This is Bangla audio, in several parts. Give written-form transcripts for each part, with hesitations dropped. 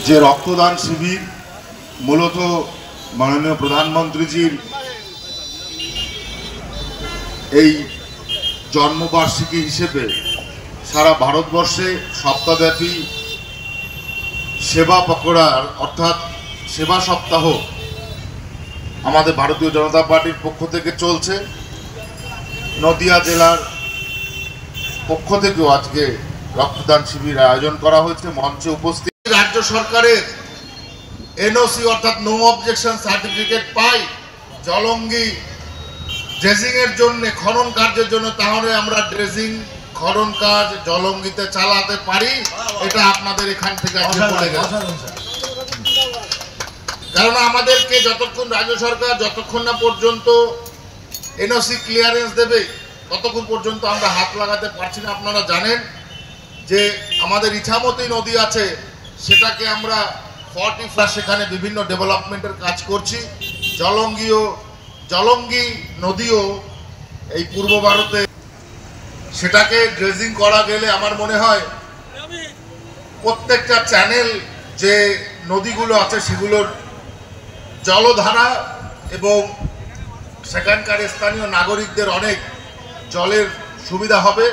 যে রক্তদান শিবির মূলত মাননীয় প্রধানমন্ত্রীজির এই জন্মবার্ষিকী হিসেবে সারা ভারতবর্ষে সপ্তাহব্যাপী সেবা পকড়া অর্থাৎ সেবা সপ্তাহ আমাদের ভারতীয় জনতা পার্টির পক্ষ থেকে চলছে। নদিয়া জেলার পক্ষ থেকেও আজকে রক্তদান শিবির আয়োজন করা হয়েছে। মঞ্চে উপস্থিত রাজ্য সরকারের এনওসি অর্থাৎ নো অবজেকশন সার্টিফিকেট পাই জলঙ্গি ড্রেজিং এর জন্য, খনন কার্যের জন্য, তাহলে আমরা ড্রেজিং খনন কাজ জলঙ্গিতে চালাতে পারি। এটা আপনাদের এখান থেকে বলে গেছে। কারণ আমাদেরকে যতক্ষণ রাজ্য সরকার যতক্ষণ না পর্যন্ত এনওসি ক্লিয়ারেন্স দেবে ততক্ষণ পর্যন্ত আমরা হাত লাগাতে পারছি না। আপনারা জানেন যে আমাদের ইছামতি নদী আছে, সেটাকে আমরা 40 সেখানে বিভিন্ন ডেভেলপমেন্টের কাজ করছি। জলঙ্গি নদীও এই পূর্ব ভারতে সেটাকে ড্রেজিং করা গেলে আমার মনে হয় প্রত্যেকটা চ্যানেল যে নদীগুলো আছে সেগুলোর জলধারা এবং সেখানকার স্থানীয় নাগরিকদের অনেক জলের সুবিধা হবে,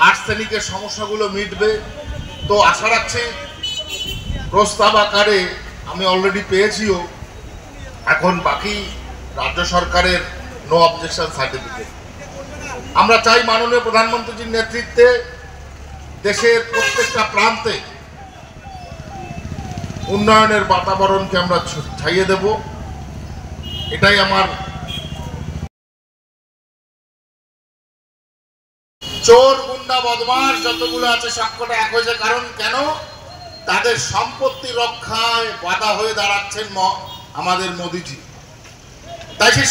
আর্সেনিকের সমস্যাগুলো মিটবে। তো আশা রাখছি প্রস্তাব আকারে আমি অলরেডি পেয়েছিও, এখন বাকি রাজ্য সরকারের নো অবজেকশন সার্টিফিকেট। আমরা চাই মাননীয় প্রধানমন্ত্রীর নেতৃত্বে দেশের প্রত্যেকটা প্রান্তে উন্নয়নের বাতাবরণকে আমরা ছাইয়ে দেব, এটাই আমার। চোর গুন্ডা বদমাশ যতগুলো আছে সবকটা এক হয়েছে। কারণ কেন? তাদের সম্পত্তি রক্ষায় বাধা হয়ে দাঁড়াচ্ছেন আমাদের মোদিজি। তাই সেই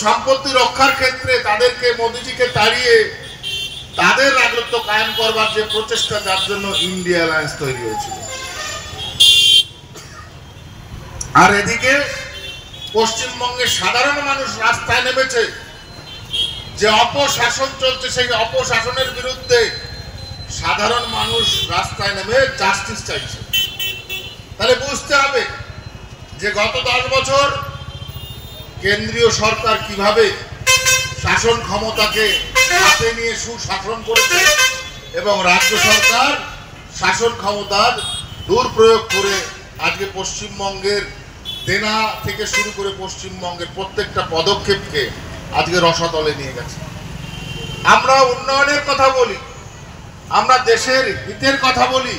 সম্পত্তি রক্ষার ক্ষেত্রে তাদেরকে মোদিজিকে তাড়িয়ে তাদের রাজত্ব কায়েম করবার যে প্রচেষ্টা, যার জন্য ইন্ডিয়া অ্যালায়েন্স তৈরি হয়েছিল। আর এদিকে পশ্চিমবঙ্গের সাধারণ মানুষ রাস্তায় নেমেছে, যে অপশাসন চলছে সেই অপশাসনের বিরুদ্ধে সাধারণ মানুষ রাস্তায় নেমে জাস্টিস চাইছে। তাহলে বুঝতে হবে যে গত 10 বছর কেন্দ্রীয় সরকার কিভাবে শাসন ক্ষমতাকে হাতে নিয়ে সুশাসন করেছে এবং রাজ্য সরকার শাসন ক্ষমতার দুর্প্রয়োগ করে আজকে পশ্চিমবঙ্গের দেনা থেকে শুরু করে পশ্চিমবঙ্গের প্রত্যেকটা পদক্ষেপকে আজকে রসাতলে নিয়ে গেছে। আমরা উন্নয়নের কথা বলি, আমরা দেশের হিতের কথা বলি,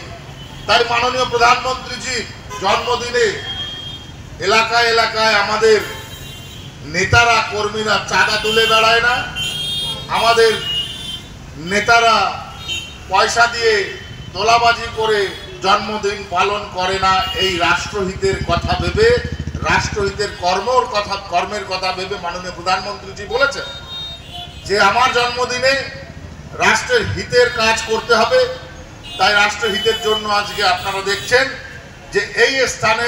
তাই মাননীয় প্রধানমন্ত্রীজির জন্মদিনে এলাকায় এলাকায় আমাদের নেতারা কর্মীরা চাঁদা তুলে বেড়ায় না, আমাদের নেতারা পয়সা দিয়ে তোলাবাজি করে জন্মদিন পালন করে না। এই রাষ্ট্রহিতের কথা ভেবে, রাষ্ট্রহিতের কর্মের কথা ভেবে মাননীয় প্রধানমন্ত্রীজি বলেছেন যে আমার জন্মদিনে রাষ্ট্রের হিতের কাজ করতে হবে। তাই রাষ্ট্রহিতের জন্য আজকে আপনারা দেখছেন যে এই স্থানে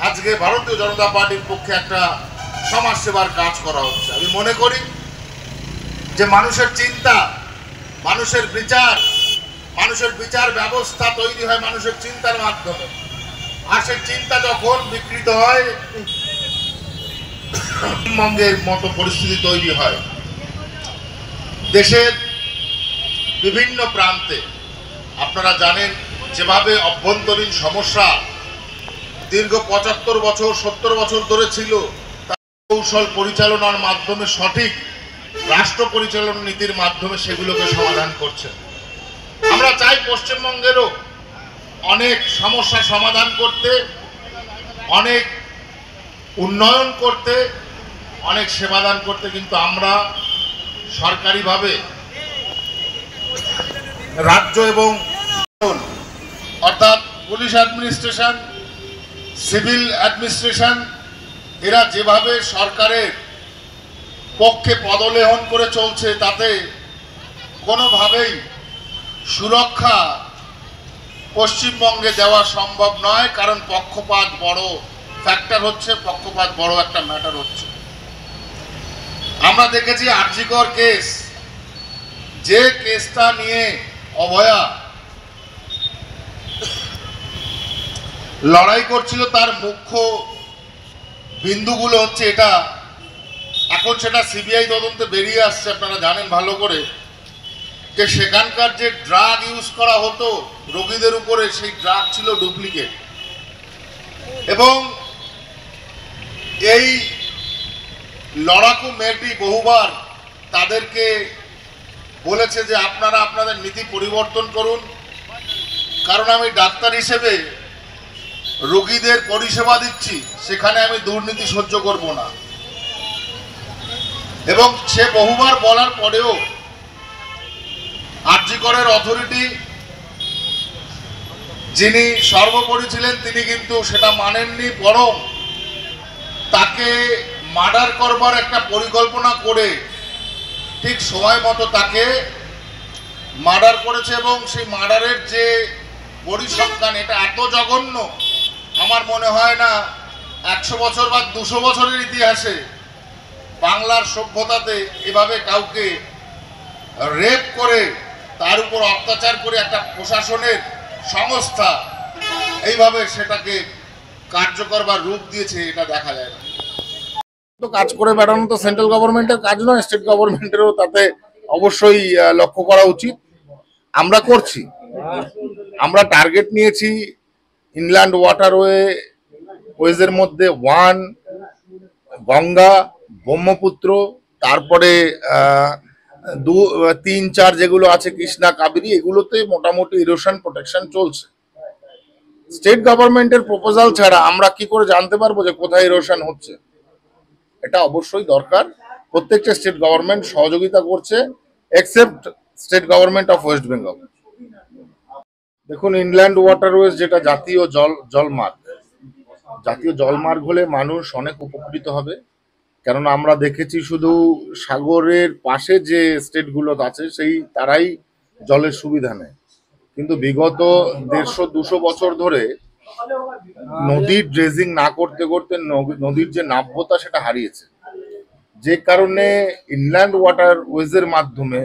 আজকে ভারতীয় জনতা পার্টির পক্ষে একটা সমাজসেবার কাজ করা হচ্ছে। আমি মনে করি যে মানুষের চিন্তা, মানুষের বিচার ব্যবস্থা তৈরি হয় মানুষের চিন্তার মাধ্যমে। আর সেই চিন্তা যখন বিকৃত হয়, পশ্চিমবঙ্গের মতো পরিস্থিতি তৈরি হয়। দেশের বিভিন্ন প্রান্তে আপনারা জানেন যেভাবে অভ্যন্তরীণ সমস্যা দীর্ঘ 75 বছর 70 বছর ধরে ছিল, তার কৌশল পরিচালনার মাধ্যমে, সঠিক রাষ্ট্র পরিচালনা নীতির মাধ্যমে সেগুলোকে সমাধান করছে। আমরা চাই পশ্চিমবঙ্গেরও অনেক সমস্যা সমাধান করতে, অনেক উন্নয়ন করতে, অনেক সেবাদান করতে, কিন্তু আমরা সরকারিভাবে রাজ্য এবং অর্থাৎ পুলিশ অ্যাডমিনিস্ট্রেশন, সিভিল অ্যাডমিনিস্ট্রেশন এরা যেভাবে সরকারের পক্ষে পদলেহন করে চলছে, তাতে কোনোভাবেই সুরক্ষা পশ্চিমবঙ্গে দেওয়া সম্ভব নয়। কারণ পক্ষপাত বড় ফ্যাক্টর হচ্ছে, পক্ষপাত বড় একটা ম্যাটার হচ্ছে। আমরা দেখেছি আরজিকর কেস, যে কেসটা নিয়ে অভয়া লড়াই করছিল তার মুখ্য বিন্দুগুলো হচ্ছে এটা। এখন সেটা সিবিআই তদন্তে বেরিয়ে আসছে, আপনারা জানেন ভালো করে, যে সেখানকার যে ড্রাগ ইউজ করা হতো রোগীদের উপরে, সেই ড্রাগ ছিল ডুপ্লিকেট। এবং এই লড়াকু মেয়েটি বহুবার তাদেরকে বলেছে যে আপনারা আপনাদের নীতি পরিবর্তন করুন, কারণ আমি ডাক্তার হিসেবে রোগীদের পরিষেবা দিচ্ছি, সেখানে আমি দুর্নীতি সহ্য করব না। এবং সে বহুবার বলার পরেও আরজি করের অথরিটি যিনি সর্বোপরি ছিলেন তিনি কিন্তু সেটা মানেননি, বরং তাকে মার্ডার করবার একটা পরিকল্পনা করে ঠিক সময় মতো তাকে মার্ডার করেছে। এবং সেই মার্ডারের যে পরিসংখ্যান, এটা এত জঘন্য, আমার মনে হয় না 100 বছর বা 200 বছরের ইতিহাসে বাংলার সভ্যতাতে এভাবে কাউকে রেপ করে তার উপর অত্যাচার করে একটা প্রশাসনের সংস্থা এইভাবে সেটাকে কার্যকর বা রূপ দিয়েছে, এটা দেখা যায় না। তো কাজ করে বেড়ানো তো সেন্ট্রাল গভর্নমেন্টের কাজ নয়, স্টেট গভর্নমেন্টেরও তাতে অবশ্যই লক্ষ্য করা উচিত। আমরা করছি, আমরা টার্গেট নিয়েছি ইনল্যান্ড ওয়েজের মধ্যে 1, গঙ্গা, ব্রহ্মপুত্র, তারপরে 2, 3, 4 যেগুলো আছে কৃষ্ণা, কাবেরী, এগুলোতে মোটামুটি ইরোশন প্রোটেকশন চলছে। স্টেট গভর্নমেন্টের প্রপোজাল ছাড়া আমরা কি করে জানতে পারবো যে কোথায় ইরোশন হচ্ছে? এটা অবশ্যই দরকার। প্রত্যেকটা স্টেট গভর্নমেন্ট সহযোগিতা করছে, except state government of West Bengal. দেখুন, ইনল্যান্ড ওয়াটারওয়েজ যেটা জাতীয় জলমার্গ হলে মানুষ অনেক উপকৃত হবে। কেননা আমরা দেখেছি শুধু সাগরের পাশে যে স্টেটগুলো আছে তারাই জলের সুবিধা নেয়, কিন্তু বিগত 150-200 বছর ধরে নদীর ড্রেজিং না করতে করতে নদীর যে নাব্যতা সেটা হারিয়েছে, যে কারণে ইনল্যান্ড ওয়াটারওয়েজের মাধ্যমে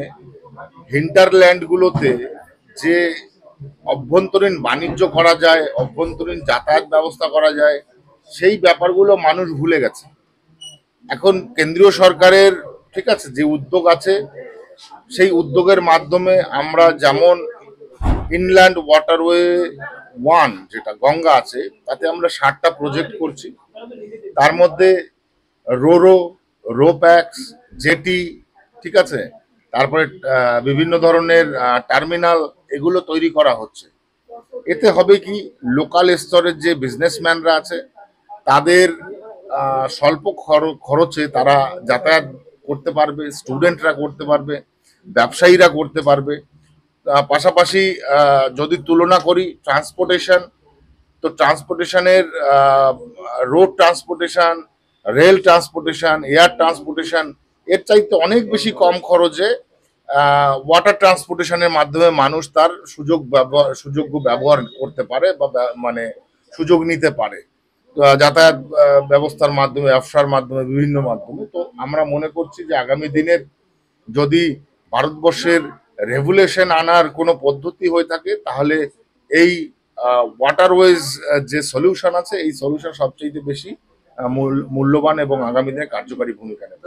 হিন্টারল্যান্ডগুলোতে যে অভ্যন্তরীণ বাণিজ্য করা যায়, অভ্যন্তরীণ যাতায়াত ব্যবস্থা করা যায়, সেই ব্যাপারগুলো মানুষ ভুলে গেছে। এখন কেন্দ্রীয় সরকারের ঠিক আছে যে উদ্যোগ আছে, সেই উদ্যোগের মাধ্যমে আমরা যেমন ইনল্যান্ড ওয়াটারওয়ে 1 যেটা গঙ্গা আছে, তাতে আমরা 60টা প্রজেক্ট করছি। তার মধ্যে রোপ্যাক্স, জেটি, ঠিক আছে, তারপরে বিভিন্ন ধরনের টার্মিনাল, এগুলো তৈরি করা হচ্ছে। এতে হবে কি, লোকাল স্তরের যে বিজনেসম্যানরা আছে তাদের স্বল্প খরচে তারা যাতায়াত করতে পারবে, স্টুডেন্টরা করতে পারবে, ব্যবসায়ীরা করতে পারবে। পাশাপাশি যদি তুলনা করি ট্রান্সপোর্টেশন, তো ট্রান্সপোর্টেশনের road transportation, rail transportation, air transportation, এর চাইতে অনেক বেশি কম খরচে ওয়াটার ট্রান্সপোর্টেশনের মাধ্যমে মানুষ তার সুযোগ্য ব্যবহার করতে পারে বা মানে সুযোগ নিতে পারে যাতায়াত ব্যবস্থার মাধ্যমে, ব্যবসার মাধ্যমে, বিভিন্ন মাধ্যমে। তো আমরা মনে করছি যে আগামী দিনের যদি ভারতবর্ষের রেগুলেশন আনার কোনো পদ্ধতি হয়ে থাকে, তাহলে এই ওয়াটারওয়েজ যে সলিউশন আছে, এই সলিউশন সবচেয়ে বেশি মূল্যবান এবং আগামী দিনে কার্যকারী ভূমিকা নেবে।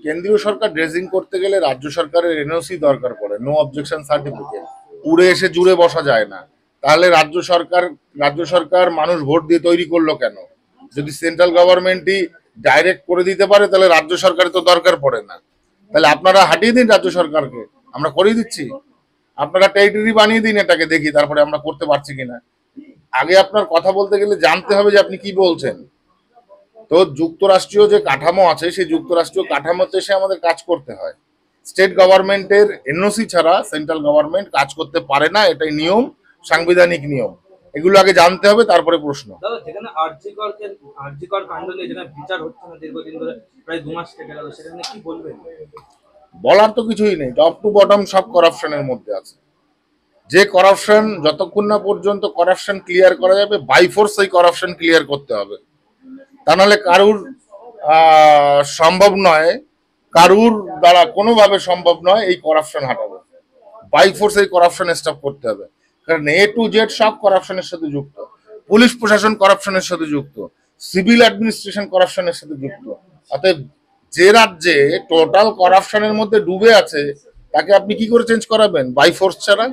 কেন্দ্রীয় সরকার ড্রেজিং করতে গেলে রাজ্য সরকারের এনওসি দরকার পড়ে, নো অবজেকশন সার্টিফিকেট। উড়ে এসে জুড়ে বসা যায় না। তাহলে রাজ্য সরকার মানুষ ভোট দিয়ে তৈরি করলো কেন? যদি সেন্ট্রাল গভর্নমেন্টই ডাইরেক্ট করে দিতে পারে, তাহলে রাজ্য সরকারের তো দরকার পড়ে না। তাহলে আপনারা হাঁটিয়ে দিন রাজ্য সরকারকে, আমরা করিয়ে দিচ্ছি। আপনারা টেরিটরি বানিয়ে দিন, এটাকে দেখি তারপরে আমরা করতে পারছি কিনা। আগে আপনার কথা বলতে গেলে জানতে হবে যে আপনি কি বলছেন। তো যুক্তরাষ্ট্রীয় যে কাঠামো আছে, সেই যুক্তরাষ্ট্রীয় কাঠামোতে এসে আমাদের কাজ করতে হয়। স্টেট গভর্নমেন্টের এনওসি ছাড়া সেন্ট্রাল গভর্নমেন্ট কাজ করতে পারে না, এটাই নিয়ম, সাংবিধানিক নিয়ম। এগুলো আগে জানতে হবে, তারপরে প্রশ্ন। যেখানে আরজি কর কাণ্ড নিয়ে যেখানে বিচার হচ্ছে না দীর্ঘদিন ধরে, প্রায় 2 মাস থেকে গেল, সেখানে কি বলবেন? বলার তো কিছুই নেই, টপ টু বটম সব করাপশনের মধ্যে আছে। যে করাপশন, যতক্ষণ না পর্যন্ত করাপশন ক্লিয়ার করা যাবে, বাই ফোর্স সেই করাপশন ক্লিয়ার করতে হবে। তা নাহলে কারুর সম্ভব নয়, কারুর দ্বারা কোনোভাবে সম্ভব নয় এই করাপশন হাঁটাবে। বাই ফোর্স এই করাপশন স্টপ করতে হবে। কারণ এ টু জেড সব করাপশনের সাথে যুক্ত, পুলিশ প্রশাসন করাপশনের সাথে যুক্ত, সিভিল অ্যাডমিনিস্ট্রেশন করাপশনের সাথে যুক্ত। অতএব যে রাজ্যে টোটাল করাপশনের মধ্যে ডুবে আছে তাকে আপনি কি করে চেঞ্জ করাবেন বাই ফোর্স ছাড়া?